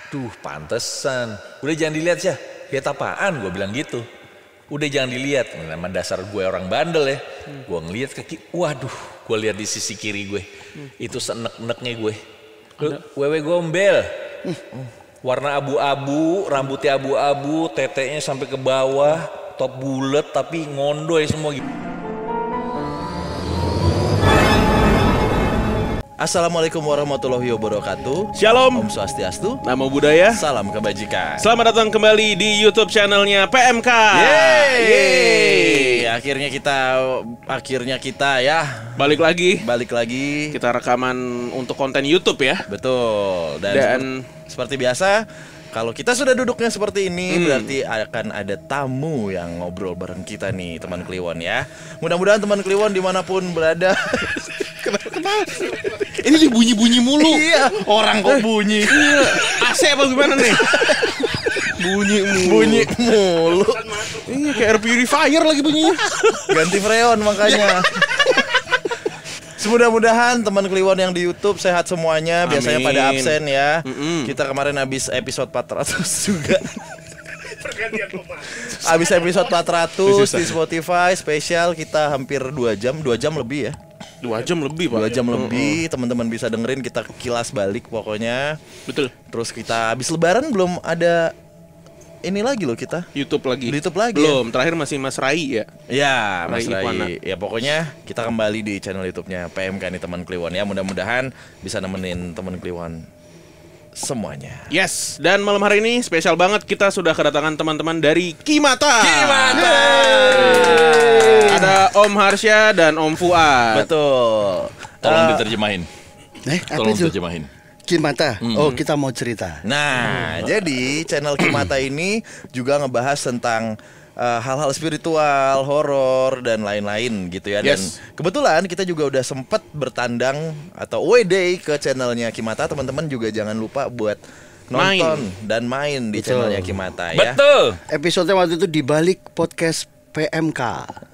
Duh, pantesan. Udah jangan dilihat ya. Lihat apaan? Gue bilang gitu. Udah jangan dilihat. Nama dasar gue orang bandel ya. Gue ngeliat ke kiri. Waduh, gue lihat di sisi kiri gue. Itu seenek-eneknya gue. Wewe gombel. Warna abu-abu, rambutnya abu-abu, tetenya sampai ke bawah, top bulet tapi ngondoy semua gitu. Assalamualaikum warahmatullahi wabarakatuh. Shalom. Om Swastiastu. Namo Buddhaya. Salam kebajikan. Selamat datang kembali di YouTube channelnya PMK. Yeay. Akhirnya kita ya Balik lagi. Kita Kita rekaman untuk konten YouTube ya. betul. Dan seperti biasa, kalau kita sudah duduknya seperti ini, berarti akan ada tamu yang ngobrol bareng kita nih, teman Kliwon ya. Mudah-mudahan teman Kliwon dimanapun berada. Kenapa? ini bunyi-bunyi mulu. Iya, orang kok bunyi. AC apa gimana nih? Bunyi mulu. Iya kayak air purifier lagi bunyinya. Ganti freon makanya. Semudah-mudahan teman Kliwon yang di YouTube sehat semuanya. Biasanya pada absen ya. Kita kemarin habis episode 400 juga. Habis episode 400 di Spotify spesial, kita hampir 2 jam lebih ya. 2 jam lebih Pak. 2 jam lebih, teman-teman bisa dengerin, kita kilas balik pokoknya. Betul. Terus kita habis lebaran belum ada ini lagi loh kita. YouTube lagi. Di YouTube lagi. Belum. Terakhir masih Mas Rai ya. Ya, Mas Rai Ipwana. Rai. Ya pokoknya kita kembali di channel YouTube-nya PMK nih teman Kliwon ya. Mudah-mudahan bisa nemenin teman Kliwon semuanya. Yes. Dan malam hari ini spesial banget, kita sudah kedatangan teman-teman dari Kimata. Ada Om Harsya dan Om Fuad. Betul. Tolong diterjemahin. Apa Tolong itu? diterjemahin. Kimata. Oh, kita mau cerita. Nah, jadi channel Kimata ini juga ngebahas tentang hal-hal spiritual, horor dan lain-lain gitu ya. Dan Yes. kebetulan kita juga udah sempet bertandang atau away ke channelnya Kimata. Teman-teman juga jangan lupa buat nonton dan main di channelnya Kimata ya. Betul. Episode waktu itu di balik podcast PMK.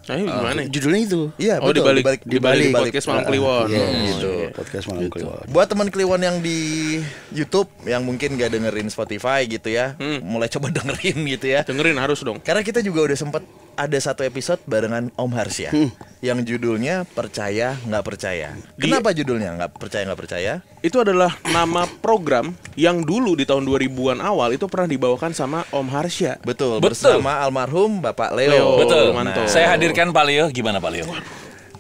Nah, ini gimana? Judulnya itu. Iya, Oh, betul. di balik podcast Malam Kliwon. Iya, gitu. Podcast Malam Kliwon. Buat teman Kliwon yang di YouTube yang mungkin gak dengerin Spotify gitu ya, mulai coba dengerin gitu ya. Dengerin harus dong. Karena kita juga udah sempet ada satu episode barengan Om Harsya yang judulnya Percaya Nggak Percaya. Kenapa judulnya nggak percaya? Itu adalah nama program yang dulu di tahun 2000-an awal itu pernah dibawakan sama Om Harsya. Betul. Betul. Bersama almarhum Bapak Leo. Leo. Betul. Manto. Saya hadirkan Pak Leo. Gimana Pak Leo?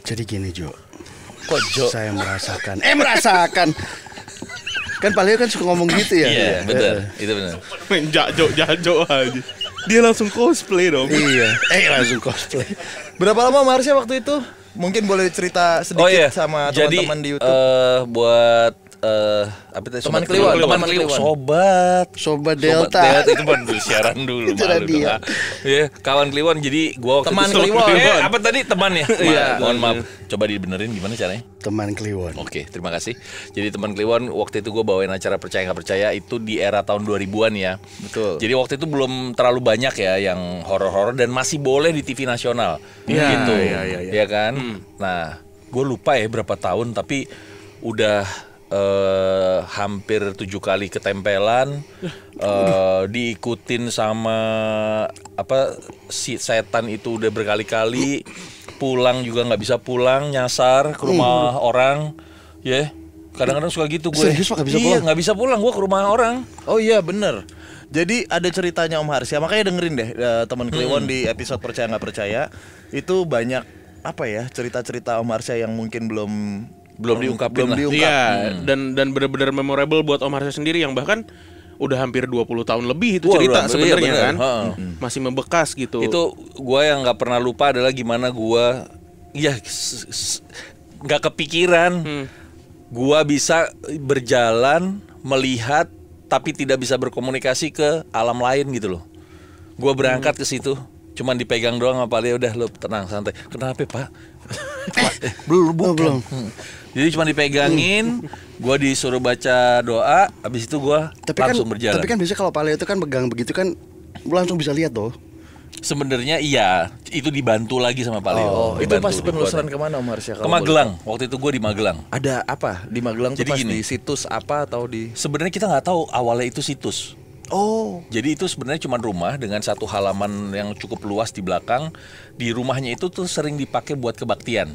Jadi gini, Jo. Kok Jo? Saya merasakan. Kan Pak Leo kan suka ngomong gitu ya. Iya, betul. Itu benar. Main jajo aja. Dia langsung cosplay dong. Iya. Langsung cosplay. Berapa lama Om Harsya waktu itu? Mungkin boleh cerita sedikit Oh iya. sama Jadi teman-teman di YouTube. buat apa tadi? Teman Sobat Kliwon, Teman teman Kliwon. Sobat. Sobat Delta. Itu baru siaran dulu. Itu malu radio. dong, ah. Iya, kawan Kliwon. Jadi gua waktu Teman itu Kliwon. apa tadi teman ya? Iya. Mohon maaf. Coba dibenerin gimana caranya? Teman Kliwon. Oke, terima kasih. Jadi teman Kliwon, waktu itu gue bawain acara Percaya Nggak Percaya itu di era tahun 2000-an ya. Betul. Jadi waktu itu belum terlalu banyak ya yang horor-horor dan masih boleh di TV nasional. Iya, Gitu. iya. Ya kan? Nah, gue lupa ya berapa tahun tapi udah hampir 7 kali ketempelan, diikutin sama si setan itu udah berkali-kali, pulang juga nggak bisa pulang, nyasar ke rumah orang, ya. Kadang-kadang suka gitu gue. Serius, Pak, nggak bisa Iya, pulang? nggak bisa pulang gue ke rumah orang. Oh iya bener. Jadi ada ceritanya Om Harsya, makanya dengerin deh teman Kliwon di episode Percaya Nggak Percaya. Itu banyak cerita-cerita Om Harsya yang mungkin belum diungkapin lah. Iya, dan benar-benar memorable buat Om Harsya sendiri yang bahkan udah hampir 20 tahun lebih itu Wah, cerita iya, sebenarnya bener. kan. Masih membekas gitu. Itu gue yang nggak pernah lupa adalah gimana gue, nggak kepikiran, gue bisa berjalan melihat tapi tidak bisa berkomunikasi ke alam lain gitu loh. Gue berangkat ke situ, cuman dipegang doang sama Pak Leo, udah lo tenang santai. Kenapa Pak? Belum. Jadi cuma dipegangin, gue disuruh baca doa, habis itu gue langsung berjalan. Tapi kan biasanya kalau Pak Leo itu kan pegang begitu kan langsung bisa lihat tuh. Sebenarnya iya, itu dibantu lagi sama Pak Leo. Oh, itu Dibantu, pas penelusuran dikuatin. kemana Om Harsha? Ke Magelang. Waktu itu gue di Magelang. Ada apa di Magelang tuh Jadi pas gini. di situs apa atau di? Sebenarnya kita nggak tahu awalnya itu situs. Oh, Jadi itu sebenarnya cuma rumah dengan satu halaman yang cukup luas di belakang. Di rumahnya itu tuh sering dipakai buat kebaktian.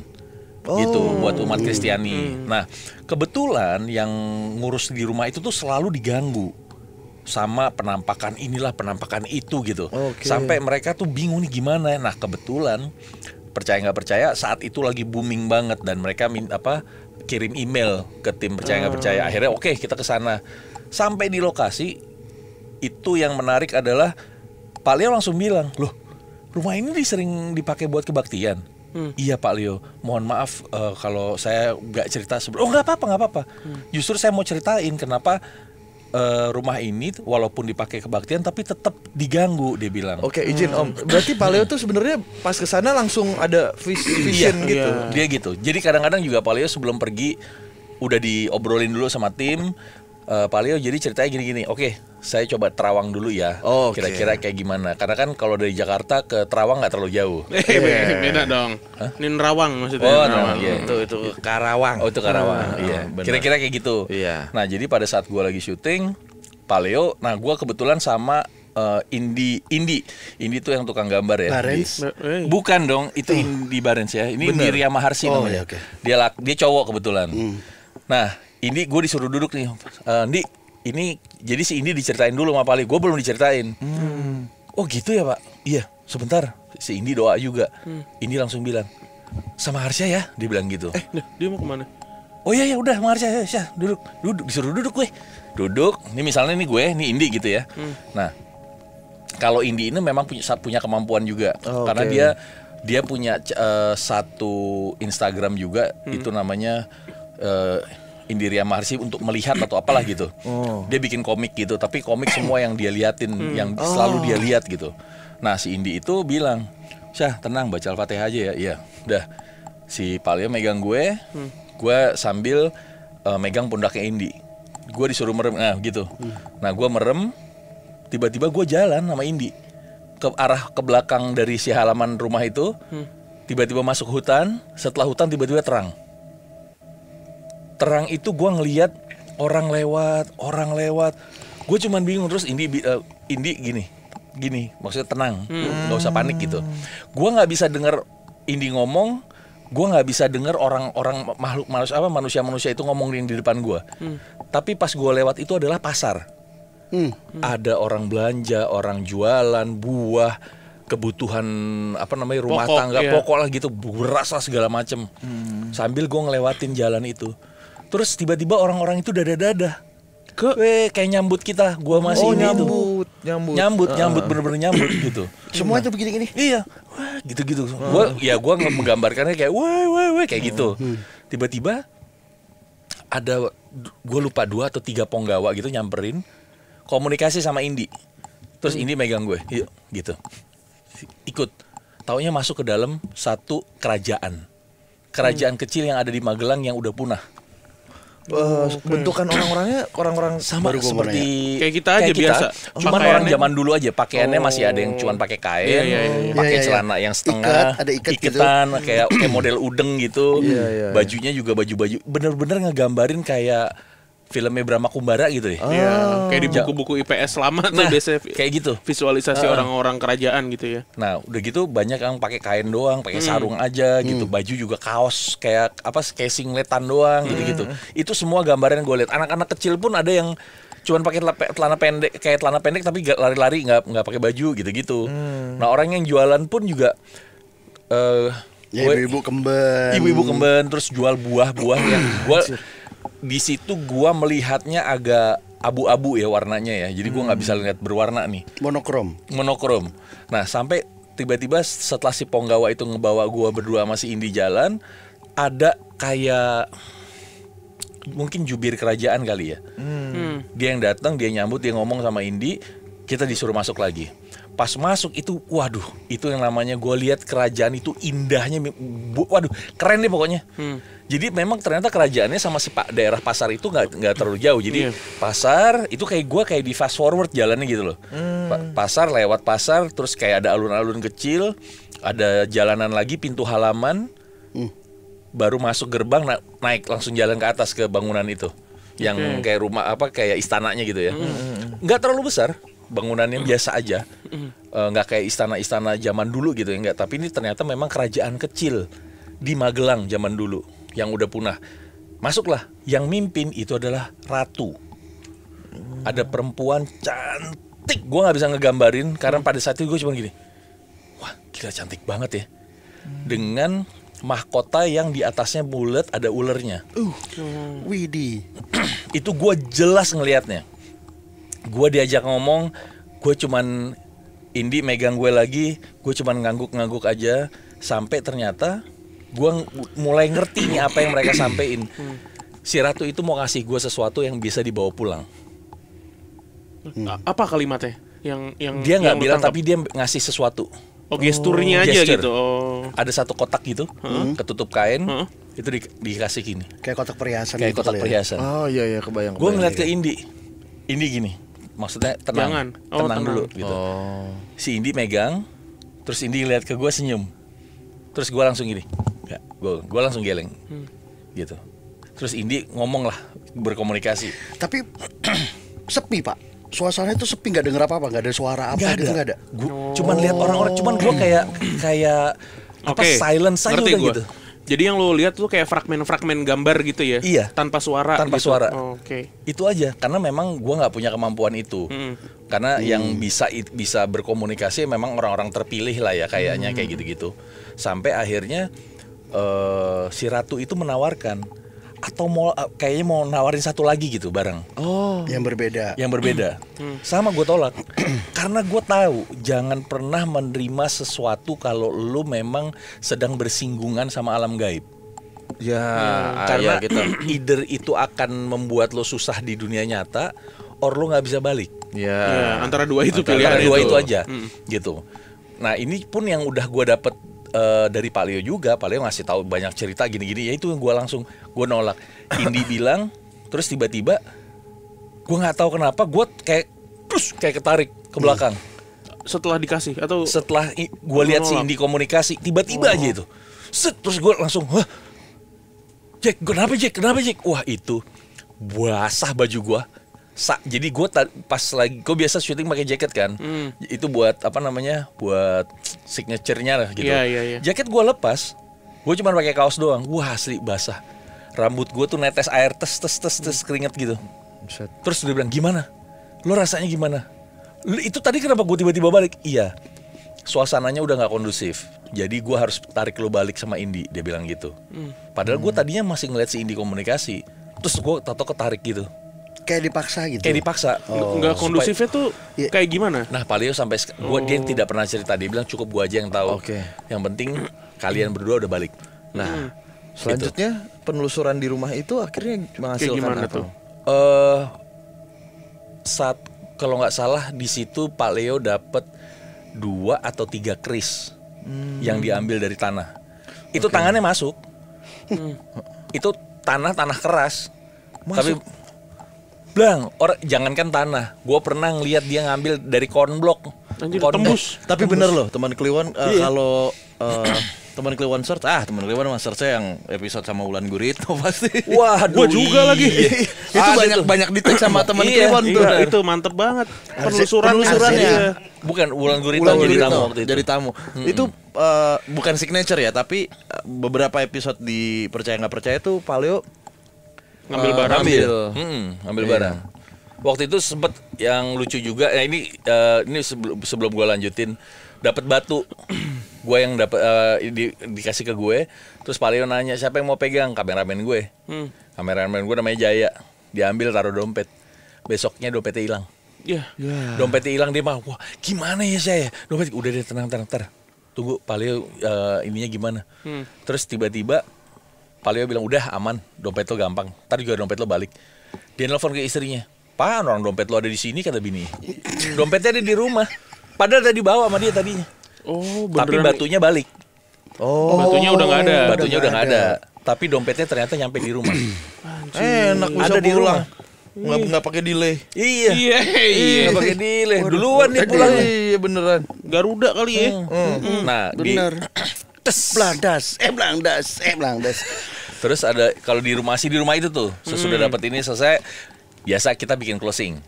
Gitu, buat umat Kristiani. Nah, kebetulan yang ngurus di rumah itu tuh selalu diganggu sama penampakan inilah, penampakan itu gitu. Oke. Sampai mereka tuh bingung nih gimana. Nah, kebetulan percaya nggak percaya saat itu lagi booming banget dan mereka kirim email ke tim percaya nggak percaya. Akhirnya oke, kita ke sana. Sampai di lokasi itu yang menarik adalah Pak Leo langsung bilang, "Loh, rumah ini sering dipakai buat kebaktian." Iya Pak Leo, mohon maaf kalau saya nggak cerita sebelum. Oh nggak apa-apa. Justru saya mau ceritain kenapa rumah ini walaupun dipakai kebaktian tapi tetap diganggu, dia bilang. oke, izin Om. Berarti Pak Leo tuh sebenarnya pas ke sana langsung ada vision gitu. Dia gitu. Jadi kadang-kadang juga Pak Leo sebelum pergi udah diobrolin dulu sama tim. Pak Leo jadi ceritanya gini-gini. Oke, saya coba Terawang dulu ya. Oke. Kira-kira kayak gimana? Karena kan kalau dari Jakarta ke Terawang nggak terlalu jauh. Beda dong. Ini Nerawang maksudnya. Oh, Nerawang. iya. Itu Karawang. Oh itu Karawang. Iya. benar. Kira-kira kayak gitu. Iya. Nah jadi pada saat gue lagi syuting, Pak Leo, nah gue kebetulan sama Indi tuh yang tukang gambar ya. Barens. Bukan dong, itu Indi Barens ya. Ini Indi Maharsi Oh, namanya. iya, oke. Dia cowok kebetulan. Nah, Indi gue disuruh duduk nih. Indi, ini jadi si Indi diceritain dulu sama Pak Leo. Gue belum diceritain. Oh gitu ya Pak. Iya, sebentar. Si Indi doa juga. Indi langsung bilang, sama Harsha ya, dia bilang gitu. Dia mau kemana? Oh iya ya udah Marsha ya, duduk, disuruh duduk gue. Duduk, ini misalnya ini gue, ini Indi gitu ya. Nah, kalau Indi ini memang punya kemampuan juga. Oh, Karena oke. dia punya satu Instagram juga, itu namanya Indiria Maharsi untuk melihat atau apalah gitu. Dia bikin komik gitu, tapi komik semua yang dia liatin, yang selalu dia lihat gitu. Nah, si Indi itu bilang, "Syah, tenang, baca Al-Fatihah aja ya." Iya, udah. Si Pak Leo megang gue sambil megang pundaknya Indi. Gue disuruh merem, nah gitu. Nah, gue merem, tiba-tiba gue jalan sama Indi ke arah ke belakang dari si halaman rumah itu. Tiba-tiba masuk hutan, setelah hutan tiba-tiba terang. Terang itu gue ngelihat orang lewat. Gue cuman bingung terus Indi gini, maksudnya tenang, nggak usah panik gitu. Gue nggak bisa dengar Indi ngomong, gue nggak bisa dengar orang-orang manusia itu ngomongin di depan gue. Tapi pas gue lewat itu adalah pasar. Ada orang belanja, orang jualan buah, kebutuhan rumah Pokok, tangga, iya. pokok lah gitu, beras lah segala macem. Sambil gue ngelewatin jalan itu, terus tiba-tiba orang-orang itu dadah-dadah, kayak nyambut kita, gue masih ini tuh. Nyambut, bener-bener nyambut gitu. Semua itu begini-gini. Iya, wah gitu-gitu. Gue menggambarkannya kayak wah kayak gitu. Tiba-tiba ada, gue lupa 2 atau 3 penggawa gitu nyamperin, komunikasi sama Indi. Terus Indi megang gue, yuk gitu. Ikut. Taunya masuk ke dalam satu kerajaan. Kerajaan kecil yang ada di Magelang yang udah punah. Bentukan orang-orangnya Sama seperti Kayak kita aja biasa. Cuman Pakaiannya- orang zaman dulu aja pakaiannya masih ada yang cuman pakai kain, pakai Iya, iya. celana yang setengah, Ada ikat gitu. iketan kayak model udeng gitu. Iya. Bajunya juga baju-baju bener-bener ngegambarin kayak filmnya Brahma Kumbara gitu ya. Iya, kayak di buku-buku IPS lama tuh Nah, biasanya kayak gitu. visualisasi orang-orang kerajaan gitu ya. Nah, udah gitu banyak yang pakai kain doang, pakai sarung aja gitu. Baju juga kaos kayak kayak singletan doang gitu-gitu. Itu semua gambaran gue lihat. Anak-anak kecil pun ada yang cuman pakai celana pendek tapi lari-lari nggak pakai baju gitu-gitu. Nah, orang yang jualan pun juga Ya, ibu-ibu kemben. ibu-ibu kemben terus jual buah-buah yang gua di situ gua melihatnya agak abu-abu ya warnanya ya. Jadi gua nggak bisa lihat berwarna nih. Monokrom. Nah, sampai tiba-tiba setelah si penggawa itu ngebawa gua berdua sama si Indi jalan, ada kayak mungkin jubir kerajaan kali ya. Dia yang datang, dia nyambut, dia ngomong sama Indi, kita disuruh masuk lagi. Pas masuk itu, waduh, itu yang namanya gue lihat kerajaan itu indahnya, waduh, keren deh pokoknya. Jadi memang ternyata kerajaannya sama si daerah pasar itu nggak terlalu jauh. Jadi pasar itu kayak di fast forward jalannya gitu loh. Pasar lewat pasar, terus kayak ada alun-alun kecil, ada jalanan lagi, pintu halaman, baru masuk gerbang naik langsung jalan ke atas ke bangunan itu, yang kayak rumah kayak istananya gitu ya. Nggak terlalu besar. Bangunannya biasa aja, nggak kayak istana-istana zaman dulu gitu ya, nggak. Tapi ini ternyata memang kerajaan kecil di Magelang zaman dulu yang udah punah. Masuklah, yang mimpin itu adalah ratu. Ada perempuan cantik, gue nggak bisa ngegambarin karena pada saat itu gue cuma gini, wah gila cantik banget ya, dengan mahkota yang di atasnya bulat ada ulernya. Widih. Itu gue jelas ngelihatnya. Gue diajak ngomong, gue cuman Indi megang gue lagi, gue cuman ngangguk-ngangguk aja, sampai ternyata gue mulai ngerti nih apa yang mereka sampein. Si ratu itu mau kasih gue sesuatu yang bisa dibawa pulang. Apa kalimatnya? Yang Dia nggak yang bilang, bertangkap? tapi dia ngasih sesuatu. Oh, gesturnya aja gesture. gitu. Oh. Ada satu kotak gitu, ketutup kain, itu dikasih gini, Kayak kotak perhiasan kayak gitu kotak kali ya. perhiasan. Oh iya kebayang. Gue ngeliat ke Indi gini, maksudnya tenang, Jangan. Oh, tenang dulu tenang. gitu. Si Indi megang, terus Indi ngeliat ke gue senyum, terus gue langsung gini, gue langsung geleng, gitu. Terus Indi ngomong lah, berkomunikasi. Tapi sepi Pak. Suasananya tuh sepi, nggak denger apa-apa, nggak ada suara apa Nggak gitu, ada. nggak ada. Cuman lihat orang-orang, cuman gue kayak apa Oke, silence aja ngerti udah gua. gitu. Jadi yang lo lihat tuh kayak fragmen-fragmen gambar gitu ya? Iya. Tanpa suara. Tanpa gitu. suara. Oh, Oke. Itu aja, karena memang gue nggak punya kemampuan itu. Karena yang bisa berkomunikasi memang orang-orang terpilih lah ya, kayaknya kayak gitu-gitu. Sampai akhirnya si ratu itu menawarkan, atau kayaknya mau nawarin satu lagi gitu barang. Yang berbeda. Yang berbeda. Sama gue tolak. Karena gue tahu jangan pernah menerima sesuatu kalau lu memang sedang bersinggungan sama alam gaib. Ya, Karena ya gitu. either itu akan membuat lo susah di dunia nyata, or lo nggak bisa balik. Ya. Ya, antara dua itu Antara pilihan dua itu aja, gitu. Nah ini pun yang udah gue dapet dari Pak Leo juga. Pak Leo ngasih tahu banyak cerita gini-gini. Ya itu yang gue nolak. Indi bilang, terus tiba-tiba gue nggak tahu kenapa gue kayak ketarik ke belakang. Setelah dikasih atau Setelah gue lihat si Indi komunikasi, tiba-tiba aja itu, terus gue langsung, wah, Jack, kenapa Jack? Wah itu basah baju gue. Jadi gue pas lagi, gue biasa syuting pakai jaket kan, itu buat buat signature-nya lah gitu. Iya. Jaket gue lepas, gue cuma pakai kaos doang. Wah asli basah. Rambut gue tuh netes air, tes keringet gitu. Terus dia bilang, gimana? Lo rasanya gimana? Itu tadi kenapa gue tiba-tiba balik? Iya, suasananya udah nggak kondusif. Jadi gue harus tarik lo balik sama Indi, dia bilang gitu. Padahal gue tadinya masih ngeliat si Indi komunikasi, terus gue tato ketarik gitu. Kayak dipaksa gitu. Kayak dipaksa. nggak kondusifnya tuh kayak gimana? Nah, Pak Leo sampai dia tidak pernah cerita. Dia bilang cukup gue aja yang tahu. Oke. Yang penting kalian berdua udah balik. Nah, selanjutnya penelusuran di rumah itu akhirnya menghasilkan gimana apa? tuh? Saat kalau nggak salah di situ Pak Leo dapat 2 atau 3 keris yang diambil dari tanah. Itu tangannya masuk. Itu tanah keras. Tapi jangankan tanah, gue pernah ngelihat dia ngambil dari cornblock. Anjir, tembus. Tapi bener loh teman Kliwon, Iya. kalau teman Kliwon search, teman Kliwon mah search yang episode sama Wulan Guritno pasti. Waduh, Gua juga lagi. Itu banyak di tag sama teman Iya, Kliwon tuh. Iya, itu mantep banget. Penelusurannya. penelusurannya. Iya. Bukan Wulan Guritno Wulan jadi Guritno tamu waktu itu. jadi tamu. Itu bukan signature ya, tapi beberapa episode di Percaya Nggak Percaya tuh Paleo Ngambil barang. Ngambil barang. Waktu itu sempet yang lucu juga. Ini sebelum gue lanjutin, dapat batu. Gue yang dapat dikasih ke gue. Terus Pak Leo nanya siapa yang mau pegang, kameramen gue. Kameramen gue namanya Jaya. Diambil taruh dompet. Besoknya dompetnya hilang. Iya. Dompetnya hilang, dia mah, wah gimana ya saya? Dompet udah deh, tenang. Tunggu Pak Leo ininya gimana? Terus tiba-tiba Pak Leo bilang udah aman, dompet lo gampang. Ntar juga dompet lo balik. Dia nelfon ke istrinya, Pak, orang dompet lo ada di sini kata bini. Dompetnya ada di rumah. Padahal tadi bawa sama dia tadinya. Oh, Tapi beneran. batunya balik. Batunya udah nggak ada. Batunya udah nggak ada. Tapi dompetnya ternyata nyampe di rumah. Enak bisa Ada di pulang. rumah. Nggak pakai delay. Iya. Iya. Nggak pakai delay. Duluan dia pulangnya. Iya beneran. Garuda kali ya. Nah, Bener. Blandas. terus ada kalau di rumah itu tuh sesudah dapat ini selesai biasa kita bikin closing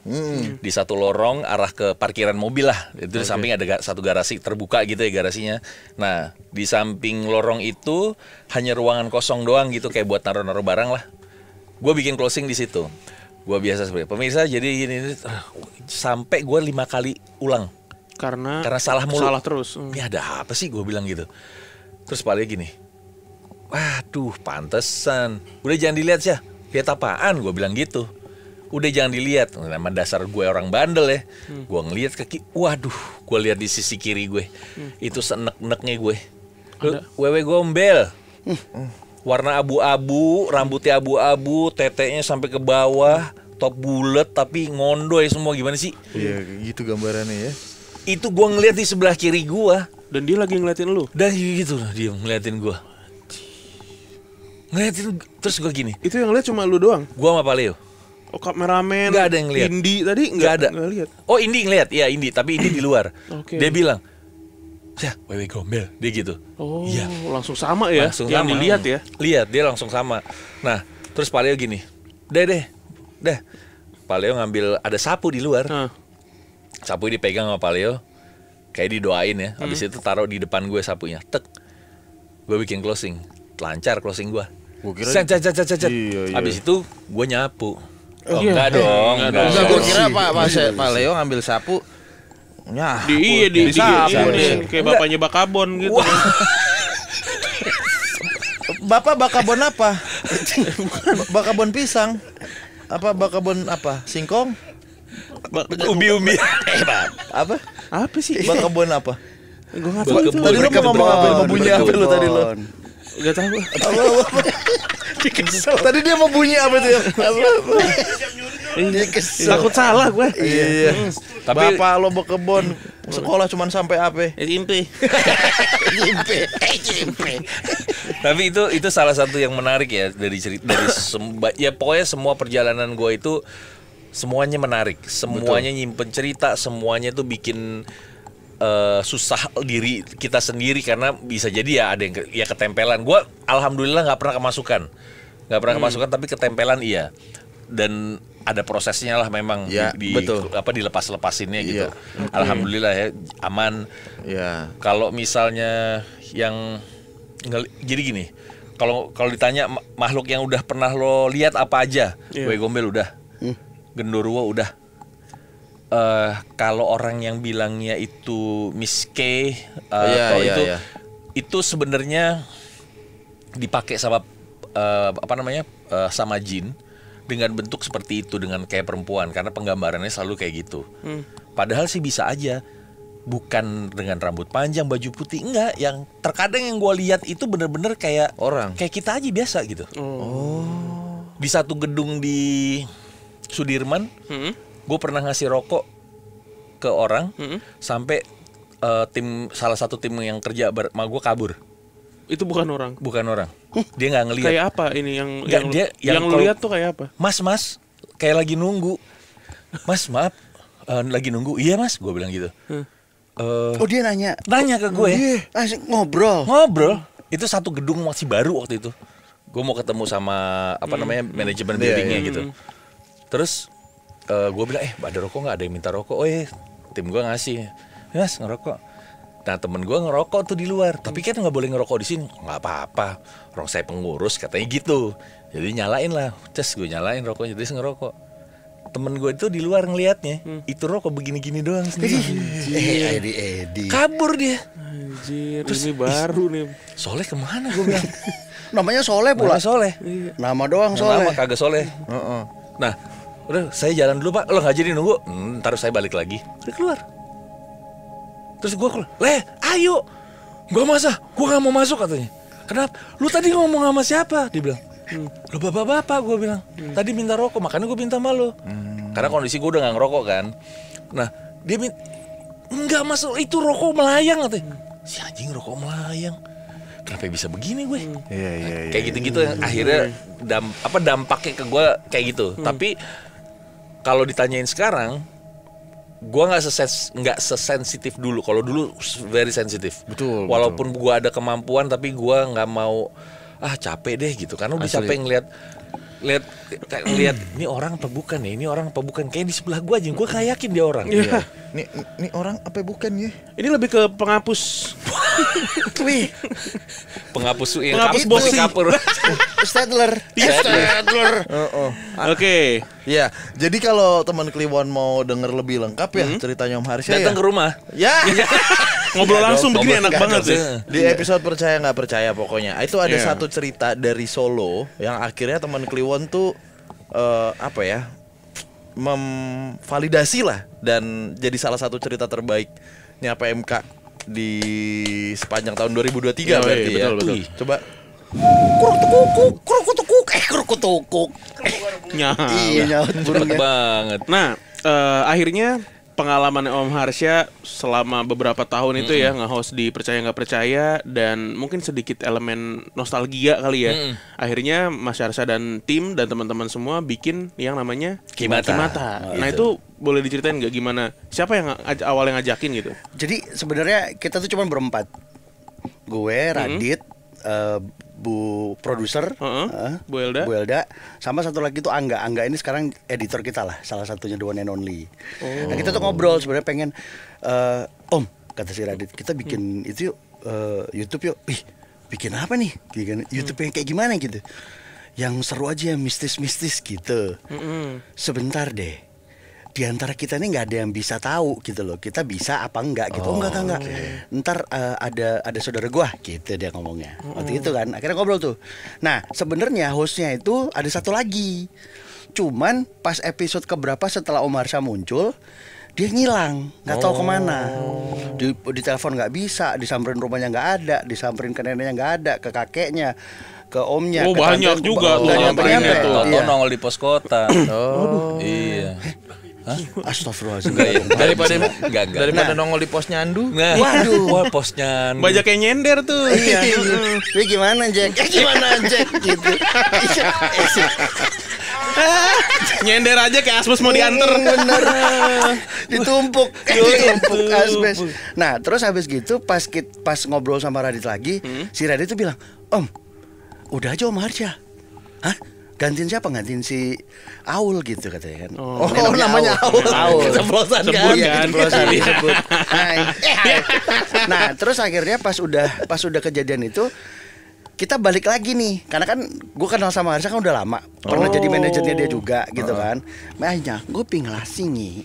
di satu lorong arah ke parkiran mobil lah itu di samping ada satu garasi terbuka gitu ya garasinya. Nah di samping lorong itu hanya ruangan kosong doang gitu kayak buat naruh-naruh barang lah. Gue bikin closing di situ. Gue biasa seperti pemirsa jadi gini sampai gue 5 kali ulang Karena salah mulu. Salah terus. Ini ada apa sih gue bilang gitu. Terus paling gini. Waduh, pantesan. Udah jangan dilihat ya. Lihat apaan? Gue bilang gitu. Udah jangan dilihat. Nama dasar gue orang bandel ya. Gue ngelihat waduh, gue lihat di sisi kiri gue. Itu senek-neknya gue. Wewe gombel. Warna abu-abu, rambutnya abu-abu, tetenya sampai ke bawah, top bulat tapi ngondoy semua gimana sih? Iya gitu gambarannya ya. Itu gue ngeliat di sebelah kiri gue. Dan dia lagi ngeliatin lu. Dan gitu dia ngeliatin gue. Ngeliatin terus gue gini. Itu yang lihat cuma lu doang. Gue sama Pak Leo. Oh, kameramen. Nggak ada yang lihat. Indi tadi Nggak ada. Nggak lihat. Oh Indi ngeliat, iya Indi. Tapi Indi di luar. Oke. Dia bilang, ya wewe gombel. Dia gitu. Oh, Iya. langsung sama ya. Langsung yang sama. dilihat ya. Lihat dia langsung sama. Nah terus Pak Leo gini. Deh. Pak Leo ngambil ada sapu di luar. Nah, Sapu dipegang sama Pak Leo. Kayak didoain ya. Habis itu taruh di depan gue sapunya. Tek. Gue bikin closing. Lancar closing gue. Gua kira Cet. Iya. Habis itu gue nyapu. Oh, iya. enggak dong. Enggak Enggak, gue kira Bersih. Pak Leo ngambil sapu. di sapu ini deh. kayak bapaknya Bakabon gitu. Bapak bakabon apa? Bakabon pisang. Apa bakabon apa? Singkong? Umbi-umbi. Apa? Apa sih? Bakabon apa? Gue nggak tahu itu. Tadi lu mau ngomong apa? Mau bunyi apa lu tadi lu? Nggak tahu. Tadi dia mau bunyi apa tuh? Takut salah gue. Iya. Tapi- Bapak lo bakabon sekolah cuman sampai apa? SMP. Tapi itu salah satu yang menarik ya dari ya pokoknya semua perjalanan gue itu semuanya menarik, semuanya nyimpen cerita, semuanya tuh bikin susah diri kita sendiri karena bisa jadi ya ada yang ya ketempelan. Gue alhamdulillah nggak pernah kemasukan, tapi ketempelan iya. Dan ada prosesnya lah memang Ya, betul. dilepas-lepasinnya gitu. Iya. Alhamdulillah ya aman. Ya. Kalau misalnya yang jadi gini, kalau ditanya makhluk yang udah pernah lo lihat apa aja, Wewe Gombel udah, Genderuwo udah. Kalau orang yang bilangnya itu Miss K, atau itu sebenarnya dipakai sama sama jin dengan bentuk seperti itu dengan kayak perempuan karena penggambarannya selalu kayak gitu. Padahal sih bisa aja. Bukan dengan rambut panjang, baju putih, enggak. Yang terkadang yang gue lihat itu bener-bener kayak Orang. kayak kita aja biasa gitu. Di satu gedung di Sudirman, gue pernah ngasih rokok ke orang sampai salah satu tim yang kerja sama gue kabur. Itu bukan orang. Bukan orang. Dia nggak ngelihat. Kayak apa ini yang Nggak, yang lu kalau- lihat tuh kayak apa? Mas, kayak lagi nunggu. Mas, maaf, lagi nunggu. Iya mas, gue bilang gitu. Oh dia nanya. Nanya ke gue. Asik ngobrol. Ngobrol. Itu satu gedung masih baru waktu itu. Gue mau ketemu sama manajemen buildingnya gitu. Terus gue bilang, ada rokok nggak? Ada yang minta rokok? Oh tim gue ngasih. Mas ngerokok. Nah temen gue ngerokok tuh di luar. Tapi kan nggak boleh ngerokok di sini. Nggak apa-apa. Orang saya pengurus katanya gitu. Jadi nyalain lah. Gue nyalain rokoknya. Terus ngerokok. Temen gue itu di luar ngelihatnya. Itu rokok begini-gini doang sendiri. Edi. Kabur dia. Anjir, ini baru nih. Soleh kemana gue bilang? Namanya Soleh pula. Nama Soleh. Nama doang Soleh. Nama kagak Soleh. Nah, udah saya jalan dulu pak. Lo nggak jadi nunggu. Ntar saya balik lagi. Udah keluar. Terus gue keluar. Ayo. Gue masa. Gue nggak mau masuk katanya. Kenapa? Lu tadi ngomong sama siapa? Dia bilang. Lu bapak-bapak gue bilang. Tadi minta rokok. Makanya gue minta sama lu. Karena kondisi gue udah nggak ngerokok kan. Nah dia Enggak masuk, itu rokok melayang katanya. Si anjing rokok melayang. Kenapa bisa begini gue? Iya. Kayak gitu-gitu yang akhirnya dampaknya ke gue kayak gitu. Tapi kalau ditanyain sekarang, gue nggak sesensitif dulu. Kalau dulu very sensitif. Betul. Walaupun gue ada kemampuan, tapi gue nggak mau capek deh gitu. Karena udah capek ngeliat ini orang apa bukan ya? Ini orang apa bukan? Kayak di sebelah gue aja, gue kayak yakin dia orang. Iya. Ini orang apa bukan ya? Ini lebih ke penghapus. Wih, Penghapus boxing. kapur. Stadler. Oke. Ya, jadi kalau teman Kliwon mau denger lebih lengkap ya ceritanya Om Harsha Datang ke rumah. Ya. Ngobrol langsung begini enak banget sih. Di episode percaya nggak percaya pokoknya. Itu ada satu cerita dari Solo yang akhirnya teman Kliwon tuh memvalidasi lah dan jadi salah satu cerita terbaiknya PMK di sepanjang tahun 2023 berarti ya. betul. Coba Kurukutukuk. Iya, nyaut Cepet burungnya. banget. Nah, akhirnya pengalaman Om Harsha selama beberapa tahun itu ya nge-host di Percaya Nggak Percaya dan mungkin sedikit elemen nostalgia kali ya. Akhirnya Mas Harsha dan tim dan teman-teman semua bikin yang namanya Kimata. Nah itu boleh diceritain nggak gimana? Siapa yang awalnya ngajakin gitu? Jadi sebenarnya kita tuh cuma berempat. Gue, Radit, Bu produser, Bu Elda. Bu Elda, sama satu lagi tuh Angga. Angga ini sekarang editor kita lah, salah satunya the one and only. Nah kita tuh ngobrol sebenarnya pengen, Om kata si Radit, kita bikin itu yuk, YouTube yuk. Ih, bikin apa nih? Bikin YouTube yang kayak gimana gitu? Yang seru aja, yang mistis-mistis gitu. Sebentar deh. Di antara kita ini nggak ada yang bisa tahu gitu loh, kita bisa apa enggak gitu. Enggak. Ntar ada saudara gua gitu dia ngomongnya. Waktu itu kan akhirnya ngobrol tuh. Nah sebenarnya hostnya itu ada satu lagi, cuman pas episode keberapa setelah Om Harsha muncul dia ngilang, nggak tahu kemana. Di telepon nggak bisa, disamperin rumahnya nggak ada, disamperin ke neneknya nggak ada, ke kakeknya, ke omnya. Oh, ke banyak tante, juga tuh nggak yang nyampe-nyampe. pengen tuh. Tonton Iya. nongol di pos kota. Iya. Astagfirullahaladzim. daripada nongol di pos nyandu. Nah, wah posnya. Banyak yang nyender tuh. Iya. Ini gimana Jack? Gimana Jack? Gitu. Nyender aja kayak Asmus mau dianter. Bener. Ditumpuk asbes. Nah terus habis gitu pas ngobrol sama Radit lagi, si Radit tuh bilang, Om, udah aja Om Harsha. Hah? Gantiin siapa? Gantiin si Aul gitu katanya kan. Oh, namanya Aul. Keceplosan kan? Iya, keceplosan disebut. Nah, terus akhirnya pas udah kejadian itu kita balik lagi nih, karena kan gue kenal sama Harsha kan udah lama, pernah jadi manajernya dia juga gitu kan. Makanya gue pinglasi nih.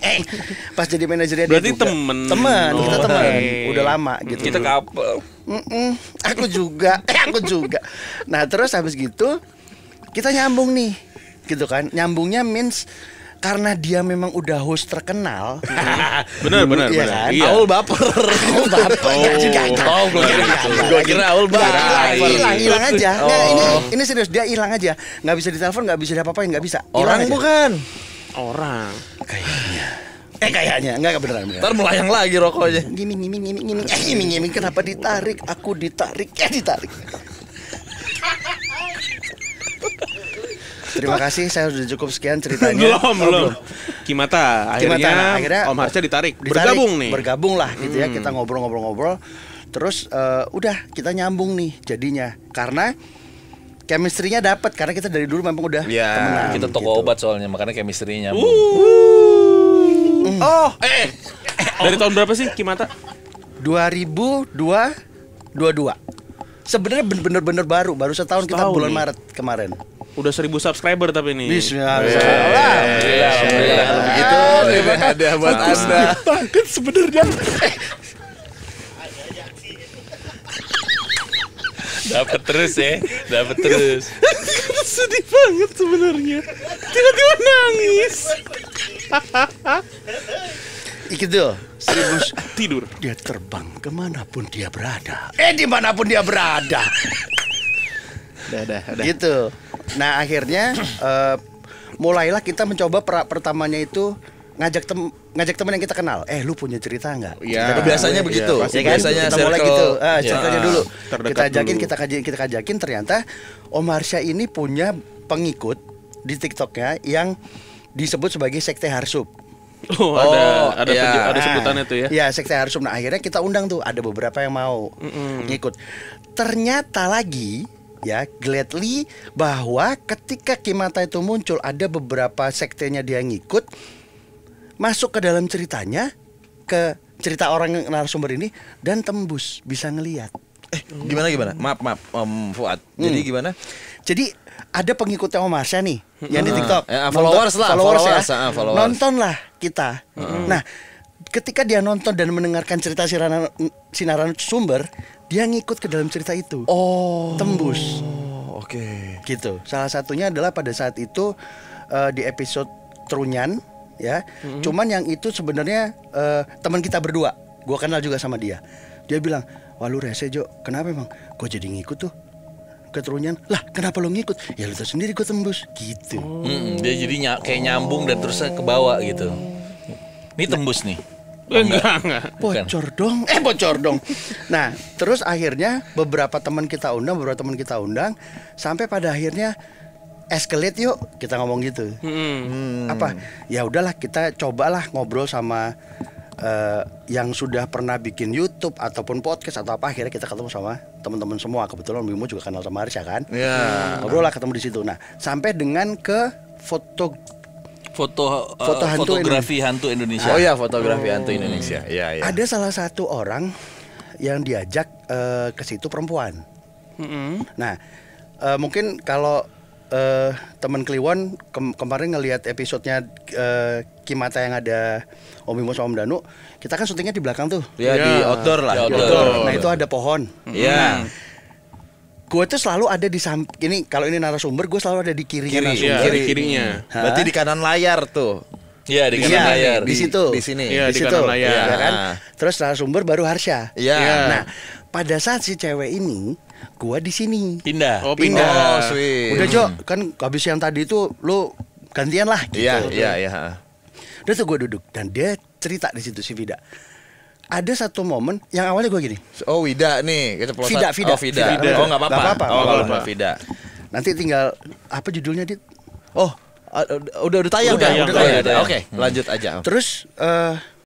Pas jadi manajernya dia berarti juga. Teman, kita teman, udah lama gitu. Kita couple. Aku juga. Nah terus habis gitu kita nyambung nih, gitu kan. Nyambungnya means karena dia memang udah host terkenal. Benar. Iya kan? Iya. Aul baper. Gua kira Aul Hilang aja. Nggak, ini serius, dia hilang aja. Nggak bisa ditelepon, nggak bisa diapa-apain, nggak bisa. Hilang Orang aja. bukan. Orang. Kayaknya nggak beneran. Ntar melayang lagi rokoknya. Giming, kenapa ditarik? Aku ditarik. Terima kasih, saya sudah cukup sekian ceritanya. Belum. Kimata akhirnya Om Harsha ditarik. Bergabung lah gitu ya. Kita ngobrol-ngobrol. Terus udah kita nyambung nih jadinya. Karena chemistry-nya dapat, karena kita dari dulu memang udah temenan. Kita toko gitu. obat soalnya, makanya chemistry-nya nyambung. Dari tahun berapa sih Kimata? 2022. Sebenarnya bener-bener baru setahun kita bulan nih. Maret kemarin. Udah 1000 subscriber tapi nih. Bismillah. Alhamdulillah. Begitu terima hadiah buat Anda. Banget sebenarnya. Dapat terus ya, dapat terus. Sedih banget sebenarnya. Tiba-tiba nangis. Gitu. Tidur. Dia terbang kemanapun dia berada. Dimanapun dia berada. Udah. Gitu. Nah akhirnya mulailah kita mencoba pertamanya itu ngajak teman yang kita kenal. Lu punya cerita nggak? Iya. Cerita Biasanya gue. begitu. Ya kan? Biasanya kita mulai circle. gitu. Ya. Circle-nya dulu. Terdekat Kita dulu. kajakin ternyata Om Harsha ini punya pengikut di TikToknya yang disebut sebagai sekte Harsup. Oh, ada iya. ada sebutannya tuh ya. Ya, sekte Harsup. Nah, akhirnya kita undang tuh, ada beberapa yang mau ngikut. Ternyata lagi ya, gladly bahwa ketika Kimata itu muncul, ada beberapa sektenya dia ngikut masuk ke dalam ceritanya, ke cerita orang narasumber ini, dan tembus, bisa ngelihat. Gimana? Maaf Om Fuad. Jadi gimana? Jadi ada pengikutnya Om Harsha nih yang di TikTok. Followers lah, followers. Nontonlah kita. Nah, ketika dia nonton dan mendengarkan cerita si narasumber, dia ngikut ke dalam cerita itu. Tembus. Oke. Gitu. Salah satunya adalah pada saat itu di episode Trunyan ya. Cuman yang itu sebenarnya teman kita berdua. Gua kenal juga sama dia. Dia bilang, "Wah, lu rese, Jo. Kenapa emang?" Gua jadi ngikut tuh ke Trunyan. Lah, kenapa lu ngikut? Ya lu tahu sendiri, gua tembus. Gitu. Dia jadi kayak nyambung dan terusnya ke bawah gitu. Ini tembus nih. Enggak. Bocor dong. Nah, terus akhirnya beberapa teman kita undang, sampai pada akhirnya escalate, yuk kita ngomong gitu. Apa? Ya udahlah, kita cobalah ngobrol sama yang sudah pernah bikin YouTube ataupun podcast atau apa. Akhirnya kita ketemu sama teman-teman semua. Kebetulan Bimo juga kenal sama Harsha kan. Ngobrol lah, ketemu di situ. Nah, sampai dengan ke fotografi hantu Indonesia. Oh ya, fotografi hantu Indonesia. Iya. Ada salah satu orang yang diajak ke situ, perempuan. Nah, mungkin kalau teman Kliwon kemarin ngelihat episodenya Kimata yang ada Om Bimo sama Om Danu, kita kan syutingnya di belakang tuh. Ya, di outdoor lah. Di Di outdoor. Nah, itu ada pohon. Iya. Gue tuh selalu ada di samping ini, kalau ini narasumber, gue selalu ada di kirinya Kiri, narasumber. kirinya. Berarti di kanan layar tuh. Iya, di kanan Iya, layar. di situ. Di sini. Iya, Di di situ, kanan layar. ya kan? Ah. Terus narasumber baru Harsha. Iya. Nah, pada saat si cewek ini, gua di sini. Pindah. Oh, Pindah. Oh, sweet. Udah, Jo, kan habis yang tadi itu lu gantian lah gitu. Iya. Udah tuh gue duduk dan dia cerita di situ si Vida. Ada satu momen yang awalnya gue gini. Oh, Wida nih, Vida. keceplosan. Oh, Vida. Oh, enggak apa-apa. Nggak apa-apa, Oh, nggak kalau apa-apa. Vida. Nanti tinggal apa judulnya, Dit? Oh, udah tayang Udah kan? tayang. Oke, lanjut aja. Terus